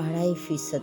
2.5%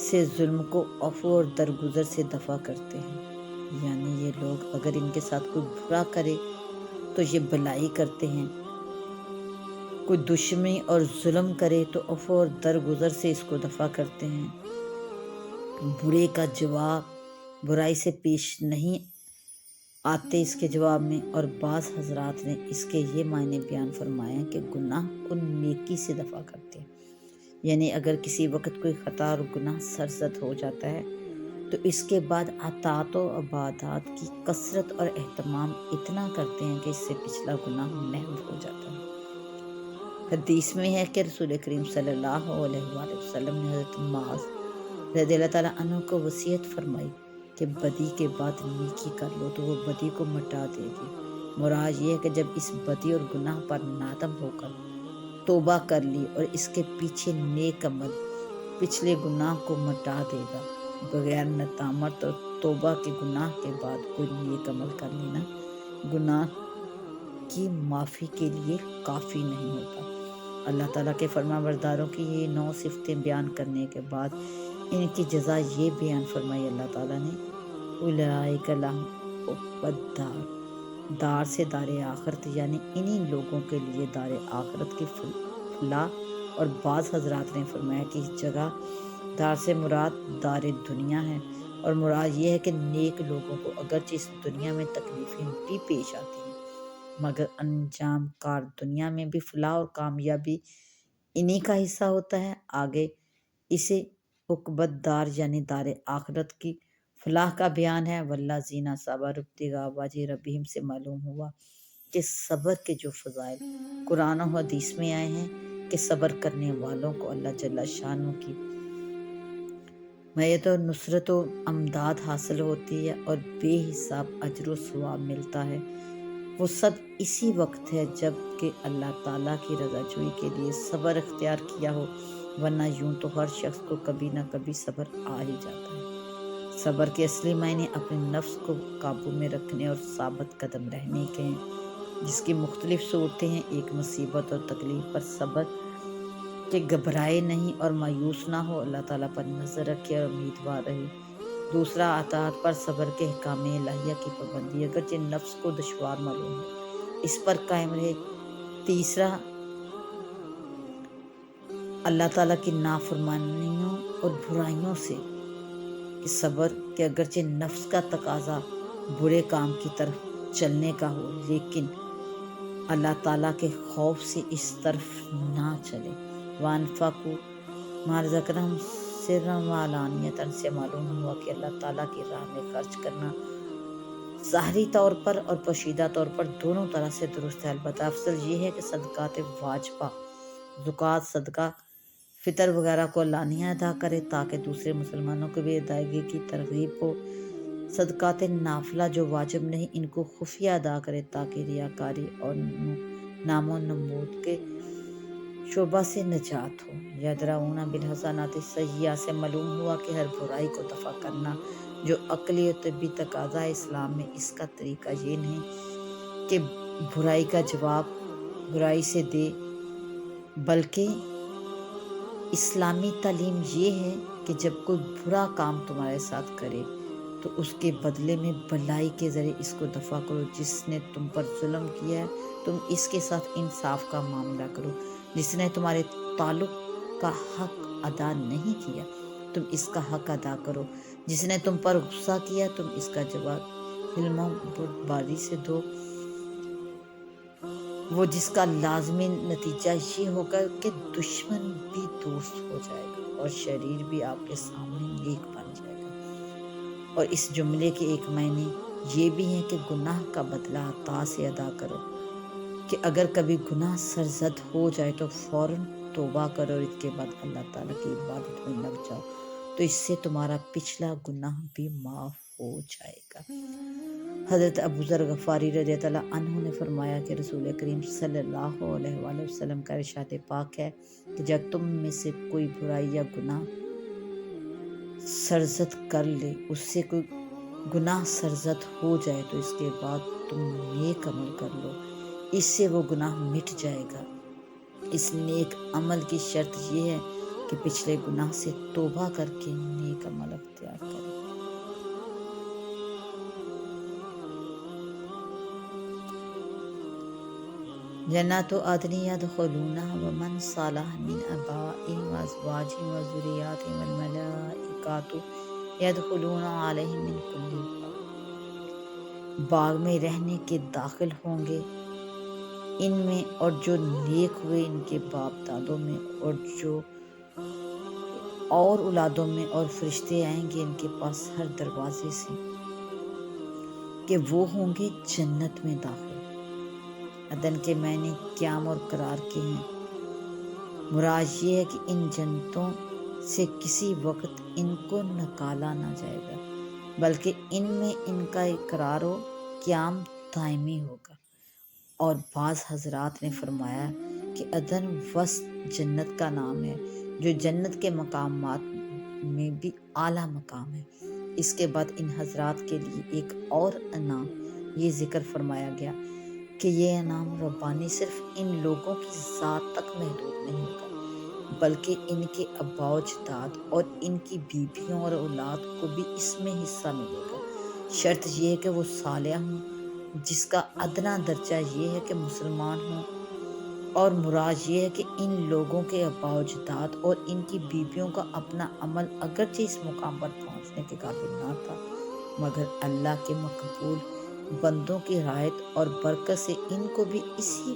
سے ظلم کو عفو اور درگزر سے دفع کرتے ہیں۔ یعنی یہ لوگ اگر ان کے ساتھ کوئی برا کرے تو یہ بلائی کرتے ہیں، کوئی دشمنی اور ظلم کرے تو عفو اور درگزر سے اس کو دفع کرتے ہیں۔ برے کا جواب برائی سے پیش نہیں آتے اس کے جواب میں، اور بعض حضرات نے اس کے یہ معنی بیان فرمایا کہ گناہ کو نیکی سے دفع کرتے ہیں۔ یعنی اگر کسی وقت کوئی خطا اور گناہ سرزد ہو جاتا ہے تو اس کے بعد اطاعت و عبادات کی کثرت اور اہتمام اتنا کرتے ہیں کہ اس سے پچھلا گناہ محو ہو جاتا ہے۔ حدیث میں ہے کہ رسول کریم صلی اللہ علیہ وآلہ وسلم نے حضرت معاذ رضی اللہ تعالیٰ عنہ کو وصیت فرمائی کہ بدی کے بعد نیکی کر لو تو وہ بدی کو مٹا دے گی۔ مراد یہ ہے کہ جب اس بدی اور گناہ پر نادم ہو کر توبہ کر لی اور اس کے پیچھے نیک عمل پچھلے گناہ کو مٹا دے گا۔ بغیر ندامت اور توبہ کے گناہ کے بعد کوئی نیک عمل کر لینا گناہ کی معافی کے لیے کافی نہیں ہوتا۔ اللہ تعالیٰ کے فرما برداروں کی یہ 9 صفتیں بیان کرنے کے بعد ان کی جزا یہ بیان فرمائی اللہ تعالیٰ نے، اولئک لہم عقبی الدار، دار سے دار آخرت، یعنی انہی لوگوں کے لیے دار آخرت کی فلاح۔ اور بعض حضرات نے فرمایا کہ اس جگہ دار سے مراد دار دنیا ہے، اور مراد یہ ہے کہ نیک لوگوں کو اگرچہ اس دنیا میں تکلیفیں بھی پیش آتی ہیں مگر انجام کار دنیا میں بھی فلاح اور کامیابی انہی کا حصہ ہوتا ہے۔ آگے اسے عقبی الدار یعنی دار آخرت کی فلاح کا بیان ہے۔ والذین صبروا ابتغاء وجہ ربہم سے معلوم ہوا کہ صبر کے جو فضائل قرآن و حدیث میں آئے ہیں کہ صبر کرنے والوں کو اللہ جل شانہ کی معیت و نصرت و امداد حاصل ہوتی ہے اور بے حساب اجر و ثواب ملتا ہے۔ وہ سب اسی وقت ہے جب کہ اللہ تعالیٰ کی رضا جوئی کے لیے صبر اختیار کیا ہو، ورنہ یوں تو ہر شخص کو کبھی نہ کبھی صبر آ ہی جاتا ہے۔ صبر کے اصلی معنی اپنے نفس کو قابو میں رکھنے اور ثابت قدم رہنے کے ہیں، جس کی مختلف صورتیں ہیں۔ ایک مصیبت اور تکلیف پر صبر کہ گھبرائے نہیں اور مایوس نہ ہو، اللہ تعالیٰ پر نظر رکھے اور امیدوار رہے۔ دوسرا اطاعت پر صبر کے احکام الہیہ کی پابندی، اگرچہ نفس کو دشوار معلوم ہو اس پر قائم رہے۔ تیسرا اللہ تعالیٰ کی نافرمانیوں اور برائیوں سے کہ صبر کہ اگرچہ نفس کا تقاضا برے کام کی طرف چلنے کا ہو لیکن اللہ تعالیٰ کے خوف سے اس طرف نہ چلے۔ وانفقوا مما رزقناہم سرا وعلانیۃ سے معلوم ہوا کہ اللہ تعالیٰ کی راہ میں خرچ کرنا ظاہری طور پر اور پوشیدہ طور پر دونوں طرح سے درست ہے۔ البتہ افضل یہ ہے کہ صدقات واجبہ، زکوٰۃ، صدقہ فطر وغیرہ کو علانیہ ادا کرے تاکہ دوسرے مسلمانوں کو بھی ادائیگی کی ترغیب ہو۔ صدقات نافلہ جو واجب نہیں ان کو خفیہ ادا کرے تاکہ ریاکاری اور نام و نمود کے شعبہ سے نجات ہو۔ یدرؤون بالحسنات السیئۃ سے معلوم ہوا کہ ہر برائی کو دفع کرنا جو عقلی و طبی تقاضا ہے، اسلام میں اس کا طریقہ یہ نہیں کہ برائی کا جواب برائی سے دے، بلکہ اسلامی تعلیم یہ ہے کہ جب کوئی برا کام تمہارے ساتھ کرے تو اس کے بدلے میں بھلائی کے ذریعے اس کو دفع کرو۔ جس نے تم پر ظلم کیا ہے تم اس کے ساتھ انصاف کا معاملہ کرو۔ جس نے تمہارے تعلق کا حق ادا نہیں کیا تم اس کا حق ادا کرو۔ جس نے تم پر غصہ کیا تم اس کا جواب حلم و بردباری سے دو۔ وہ جس کا لازمی نتیجہ یہ ہوگا کہ دشمن بھی دوست ہو جائے گا اور شریر بھی آپ کے سامنے نیک بن جائے گا۔ اور اس جملے کے ایک معنی یہ بھی ہے کہ گناہ کا بدلہ عطا سے ادا کرو، کہ اگر کبھی گناہ سرزد ہو جائے تو فوراً توبہ کرو اور اس کے بعد اللہ تعالیٰ کی عبادت میں لگ جاؤ تو اس سے تمہارا پچھلا گناہ بھی معاف ہو جائے گا۔ حضرت ابو ذر غفاری رضی اللہ عنہ نے فرمایا کہ رسول کریم صلی اللہ علیہ وآلہ وسلم کا ارشاد پاک ہے کہ جب تم میں سے کوئی برائی یا گناہ سرزد کر لے، اس سے کوئی گناہ سرزد ہو جائے تو اس کے بعد تم نیک عمل کر لو، اس سے وہ گناہ مٹ جائے گا۔ اس نیک عمل کی شرط یہ ہے کہ پچھلے گناہ سے توبہ کر کے نیک عمل اختیار کریں۔ جنات عدن يدخلونها ومن صلح من آبائهم وأزواجهم وذرياتهم والملائكة يدخلون عليهم من كل باب۔ باغ میں رہنے کے داخل ہوں گے ان میں، اور جو نیک ہوئے ان کے باپ دادوں میں اور جو اور اولادوں میں، اور فرشتے آئیں گے ان کے پاس ہر دروازے سے، کہ وہ ہوں گے جنت میں داخل۔ عدن کے معنی قیام اور قرار کے ہیں۔ مراد یہ ہے کہ ان جنتوں سے کسی وقت ان کو نکالا نہ جائے گا، بلکہ ان میں ان کا اقرار و قیام دائمی ہوگا۔ اور بعض حضرات نے فرمایا کہ عدن وسط جنت کا نام ہے، جو جنت کے مقامات میں بھی اعلیٰ مقام ہے۔ اس کے بعد ان حضرات کے لیے ایک اور انعام یہ ذکر فرمایا گیا کہ یہ انعام ربانی صرف ان لوگوں کی ذات تک محدود نہیں ہوگا، بلکہ ان کے آباء و اجداد اور ان کی بیویوں اور اولاد کو بھی اس میں حصہ ملے گا۔ شرط یہ ہے کہ وہ صالح ہوں، جس کا ادنا درجہ یہ ہے کہ مسلمان ہوں، اور مراد یہ ہے کہ ان لوگوں کے آباء و اجداد اور ان کی بیویوں کا اپنا عمل اگرچہ اس مقام پر پہنچنے کے قابل نہ تھا، مگر اللہ کے مقبول بندوں کی رعایت اور برکت سے ان کو بھی اسی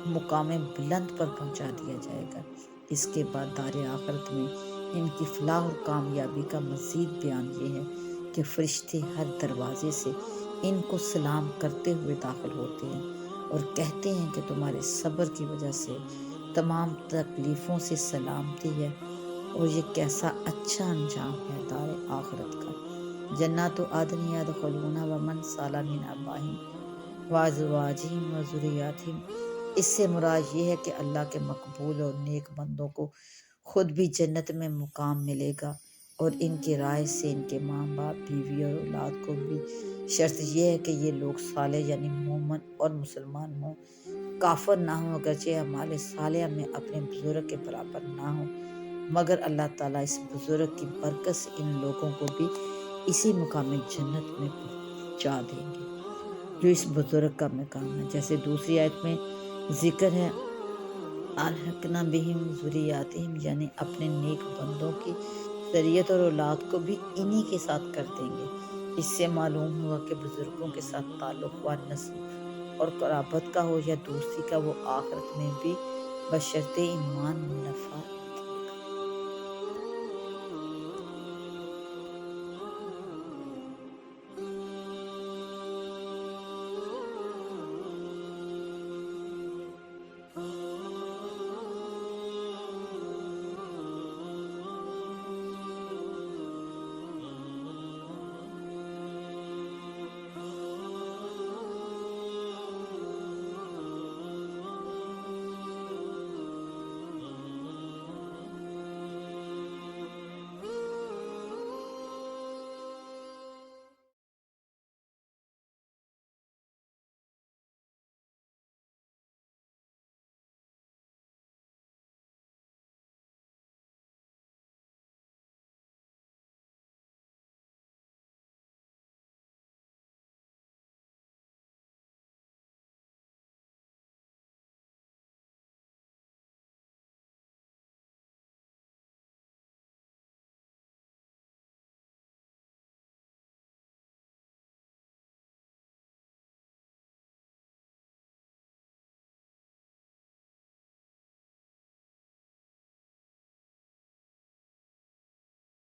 مقام بلند پر پہنچا دیا جائے گا۔ اس کے بعد دار آخرت میں ان کی فلاح اور کامیابی کا مزید بیان یہ ہے کہ فرشتے ہر دروازے سے ان کو سلام کرتے ہوئے داخل ہوتے ہیں اور کہتے ہیں کہ تمہارے صبر کی وجہ سے تمام تکلیفوں سے سلامتی ہے، اور یہ کیسا اچھا انجام ہے دار آخرت کا۔ جنات عدن يدخلونها ومن صلح من آبائهم وازواجهم وذریاتهم، اس سے مراد یہ ہے کہ اللہ کے مقبول اور نیک بندوں کو خود بھی جنت میں مقام ملے گا، اور ان کی رائے سے ان کے ماں باپ، بیوی اور اولاد کو بھی۔ شرط یہ ہے کہ یہ لوگ صالح یعنی مومن اور مسلمان ہوں، کافر نہ ہوں، اگرچہ اعمال صالحہ میں اپنے بزرگ کے برابر نہ ہوں، مگر اللہ تعالیٰ اس بزرگ کی برکت سے ان لوگوں کو بھی اسی مقام جنت میں پہنچا دیں گے جو اس بزرگ کا مقام ہے۔ جیسے دوسری آیت میں ذکر ہے الحقنا بہم ذریاتہم، یعنی اپنے نیک بندوں کی ذریت اور اولاد کو بھی انہی کے ساتھ کر دیں گے۔ اس سے معلوم ہوا کہ بزرگوں کے ساتھ تعلق و نسب اور قرابت کا ہو یا دوستی کا، وہ آخرت میں بھی بشرط ایمان نفع